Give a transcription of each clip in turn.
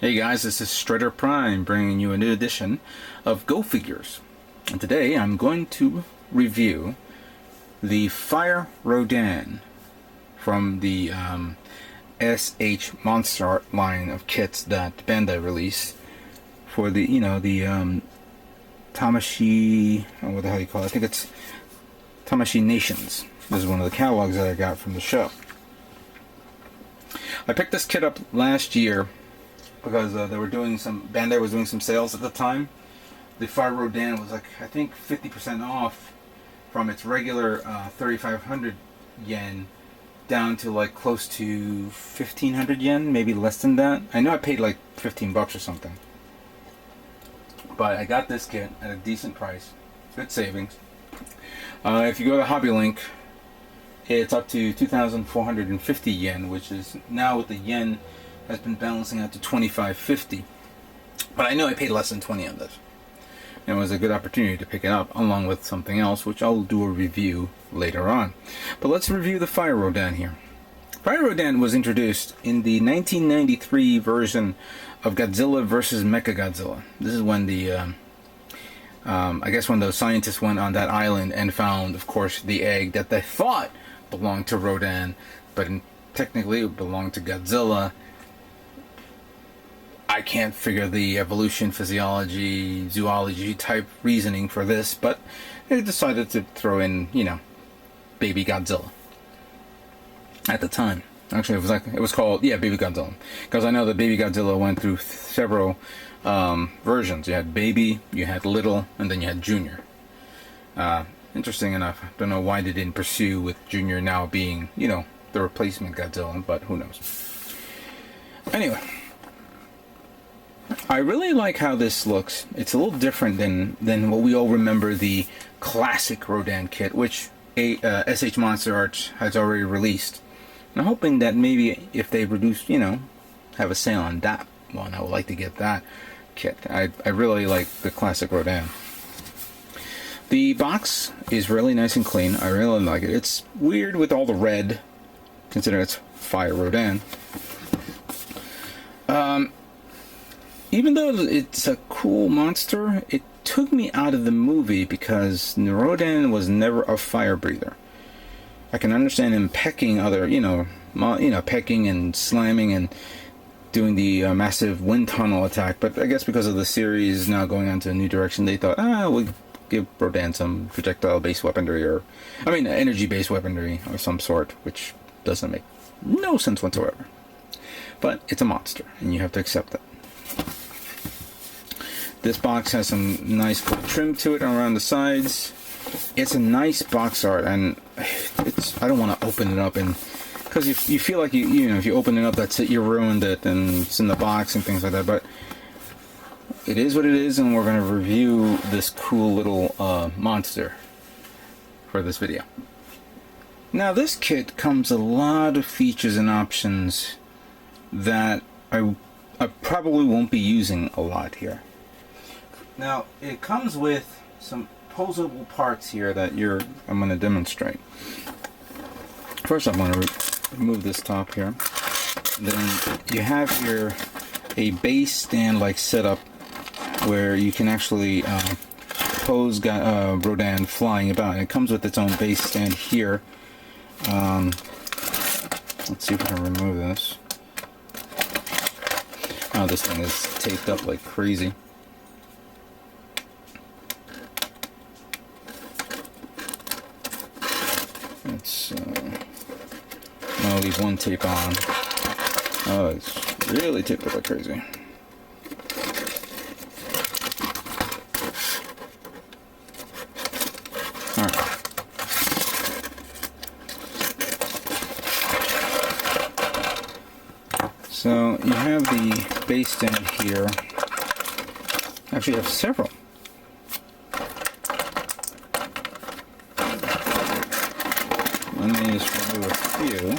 Hey guys, this is Strider Prime bringing you a new edition of Go Figures. And today I'm going to review the Fire Rodan from the S.H MonsterArts line of kits that Bandai released for the, Tamashii, what the hell you call it? I think it's Tamashii Nations. This is one of the catalogs that I got from the show. I picked this kit up last year because they were doing Bandai was doing some sales at the time. The Fire Rodan was like, I think 50% off from its regular 3,500 yen down to like close to 1,500 yen, maybe less than that. I know I paid like 15 bucks or something. But I got this kit at a decent price, good savings. If you go to Hobby Link, it's up to 2,450 yen, which is now with the yen has been balancing out to 25.50. But I know I paid less than 20 on this. And it was a good opportunity to pick it up along with something else, which I'll do a review later on. But let's review the Fire Rodan here. Fire Rodan was introduced in the 1993 version of Godzilla vs. MechaGodzilla. This is when the I guess when those scientists went on that island and found, of course, the egg that they thought belonged to Rodan, but technically it belonged to Godzilla. I can't figure the evolution, physiology, zoology type reasoning for this, but they decided to throw in, baby Godzilla. At the time, actually, it was called Baby Godzilla, because I know that Baby Godzilla went through several versions. You had Baby, you had Little, and then you had Junior. Interesting enough, I don't know why they didn't pursue with Junior now being, the replacement Godzilla, but who knows. Anyway, I really like how this looks. It's a little different than what we all remember the classic Rodan kit, which S.H MonsterArts has already released. And I'm hoping that maybe if they produce, have a sale on that one, I would like to get that kit. I really like the classic Rodan. The box is really nice and clean. I really like it. It's weird with all the red, considering it's Fire Rodan. Even though it's a cool monster, it took me out of the movie because Rodan was never a fire breather. I can understand him pecking other, pecking and slamming and doing the massive wind tunnel attack, but I guess because of the series now going on to a new direction, they thought, we'll give Rodan some projectile-based weaponry, energy-based weaponry of some sort, which doesn't make no sense whatsoever. But it's a monster, and you have to accept that. This box has some nice cool trim to it around the sides. It's a nice box art, and I don't want to open it up, and because you feel like if you open it up, that's it, you ruined it, and it's in the box and things like that. But it is what it is, and we're going to review this cool little monster for this video. Now, this kit comes a lot of features and options that I probably won't be using a lot here. Now, it comes with some posable parts here that I'm going to demonstrate. First, I'm going to remove this top here. Then you have here a base stand-like setup where you can actually pose Rodan flying about. It comes with its own base stand here. Let's see if I can remove this. Oh, this thing is taped up like crazy. I'll leave one tape on. Oh, it's really taped up like crazy. Alright. So you have the base stand here. Actually, you have several. Let me just remove a few.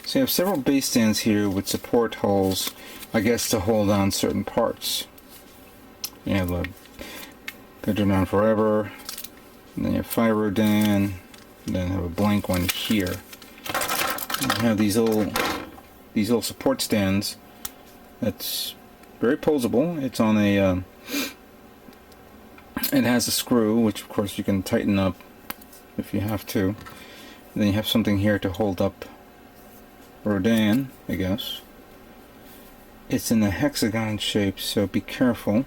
So you have several base stands here with support holes, I guess, to hold on certain parts. You have a Godzilla Forever, and then you have Fire Rodan, and then have a blank one here. You have these little support stands. That's very posable. It's on a it has a screw, which of course you can tighten up if you have to. And then you have something here to hold up Rodan, I guess. It's in a hexagon shape, so be careful.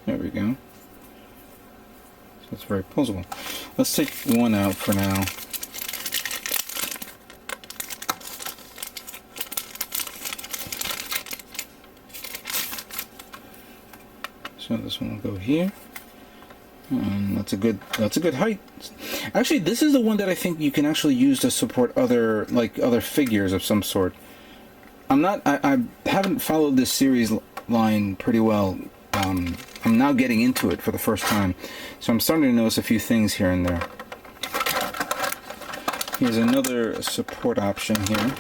There we go. So it's very posable. Let's take one out for now. So this one will go here. And that's a good height. Actually, this is the one that I think you can actually use to support other figures of some sort. I haven't followed this series line pretty well. I'm now getting into it for the first time, so I'm starting to notice a few things here and there. Here's another support option here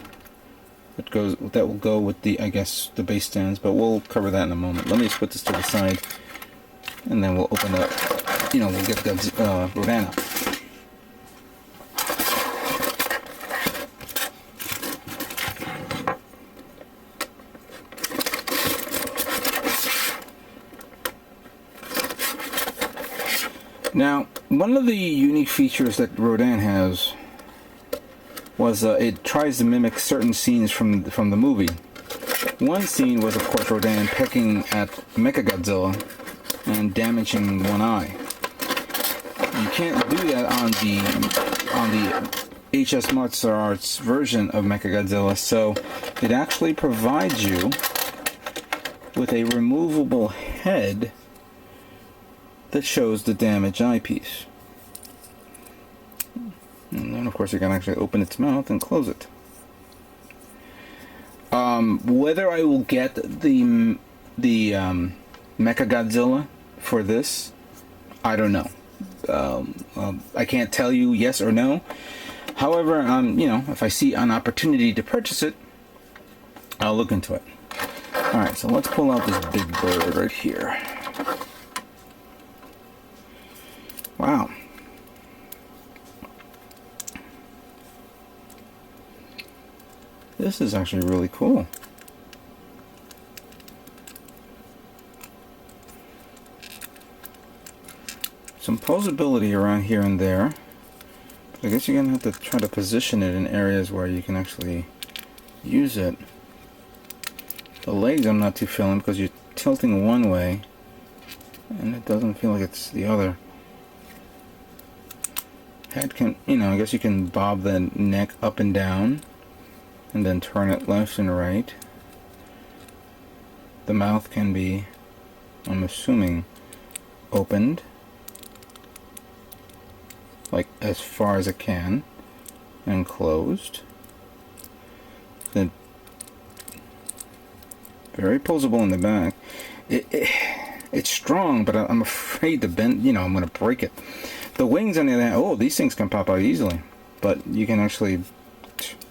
that will go with the, I guess, the base stands, but we'll cover that in a moment. Let me just put this to the side, and then we'll open up. We'll get the Rodan up. Now, one of the unique features that Rodan has was it tries to mimic certain scenes from the movie. One scene was, of course, Rodan pecking at MechaGodzilla and damaging one eye. You can't do that on the S.H MonsterArts version of MechaGodzilla, so it actually provides you with a removable head that shows the damaged eyepiece. And then, of course, you can actually open its mouth and close it. Whether I will get the MechaGodzilla for this, I don't know. I can't tell you yes or no. However, if I see an opportunity to purchase it, I'll look into it. Alright, so let's pull out this big bird right here. Wow. This is actually really cool. Some posability around here and there. I guess you're going to have to try to position it in areas where you can actually use it. The legs I'm not too feeling because you're tilting one way and it doesn't feel like it's the other. Head can, I guess you can bob the neck up and down and then turn it left and right. The mouth can be, I'm assuming, opened like as far as it can and closed. Then very posable in the back. It's strong, but I'm afraid to bend, I'm going to break it. The wings on the other hand, these things can pop out easily, but you can actually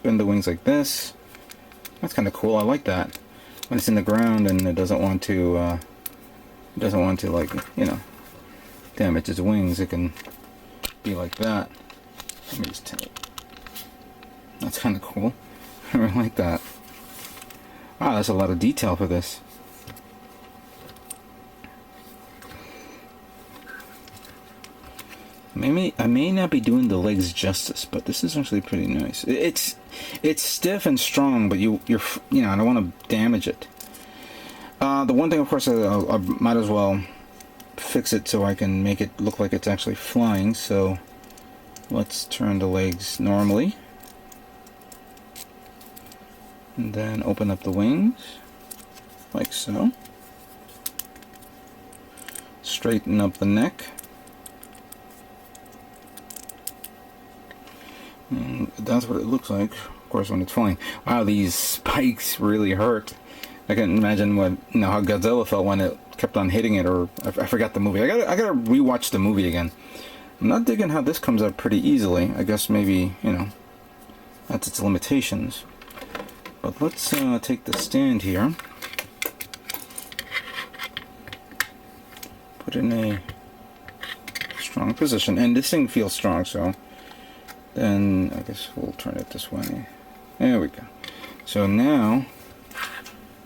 bend the wings like this. That's kind of cool. I like that. When it's in the ground and it doesn't want to damage its wings, it can be like that. Let me just tell you. That's kind of cool. I really like that. Wow, that's a lot of detail for this. I may not be doing the legs justice, but this is actually pretty nice. It's stiff and strong, but I don't want to damage it. The one thing, of course, I might as well fix it so I can make it look like it's actually flying. So let's turn the legs normally, and then open up the wings like so. Straighten up the neck. And that's what it looks like, of course, when it's flying. Wow, these spikes really hurt. I can imagine how Godzilla felt when it kept on hitting it, or I forgot the movie. I gotta rewatch the movie again. I'm not digging how this comes out pretty easily. I guess maybe, that's its limitations. But let's take the stand here. Put it in a strong position. And this thing feels strong, so Then I guess we'll turn it this way. There we go. So now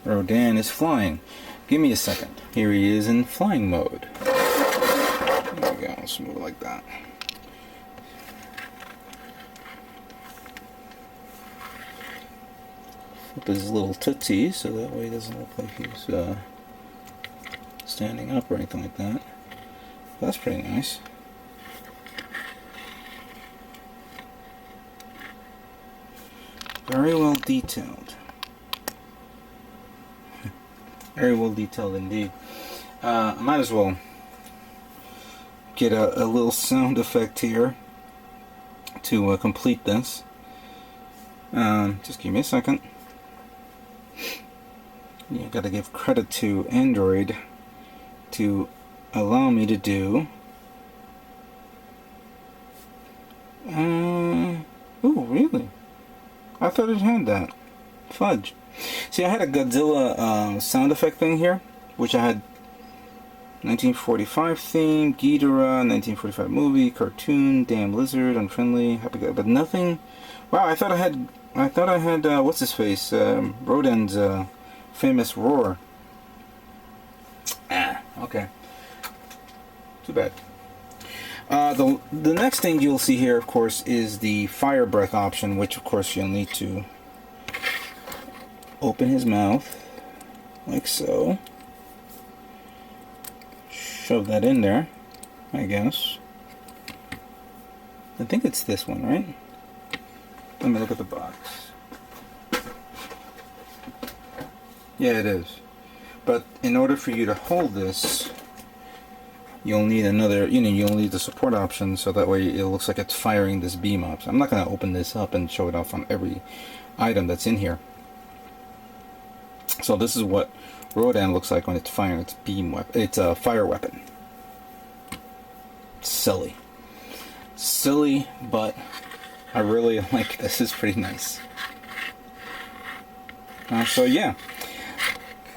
Rodan is flying. Give me a second. Here he is in flying mode. There we go. Let's move it like that. Flip his little tootsie so that way he doesn't look like he's standing up or anything like that. That's pretty nice. Very well detailed. Very well detailed indeed. I might as well get a little sound effect here to complete this. Just give me a second. Yeah, gotta give credit to Android to allow me to do. Oh, really? I thought it had that. Fudge. See, I had a Godzilla sound effect thing here, which I had 1945 theme, Ghidorah, 1945 movie, cartoon, damn lizard, unfriendly, happy guy, but nothing. Wow, I thought I had what's his face, Rodan's famous roar. Okay. Too bad. The next thing you'll see here, of course, is the fire breath option, which of course you'll need to open his mouth like so. Shove that in there, I guess. I think it's this one, right? Let me look at the box. Yeah, it is. But in order for you to hold this, you'll need another, you'll need the support option so that way it looks like it's firing this beam up. So I'm not going to open this up and show it off on every item that's in here. So this is what Rodan looks like when it's firing its beam weapon. It's a fire weapon. Silly. Silly, but I really like this. It's pretty nice. So yeah.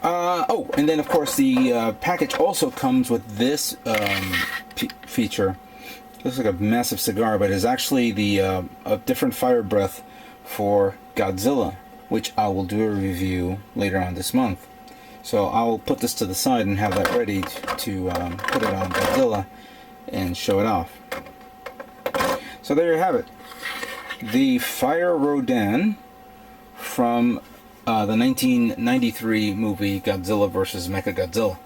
Oh, and then of course the package also comes with this feature. It looks like a massive cigar, but it's actually the a different fire breath for Godzilla, which I will do a review later on this month. So I'll put this to the side and have that ready to put it on Godzilla and show it off. So there you have it. The Fire Rodan from the 1993 movie Godzilla vs. MechaGodzilla.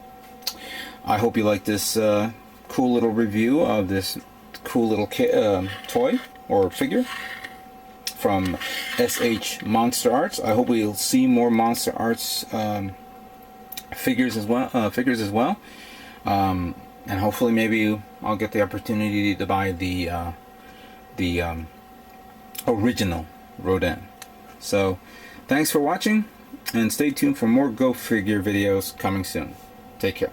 I hope you like this cool little review of this cool little toy or figure from S.H MonsterArts. I hope we'll see more MonsterArts figures as well. And hopefully maybe I'll get the opportunity to buy the original Rodan. So thanks for watching, and stay tuned for more Go Figure videos coming soon. Take care.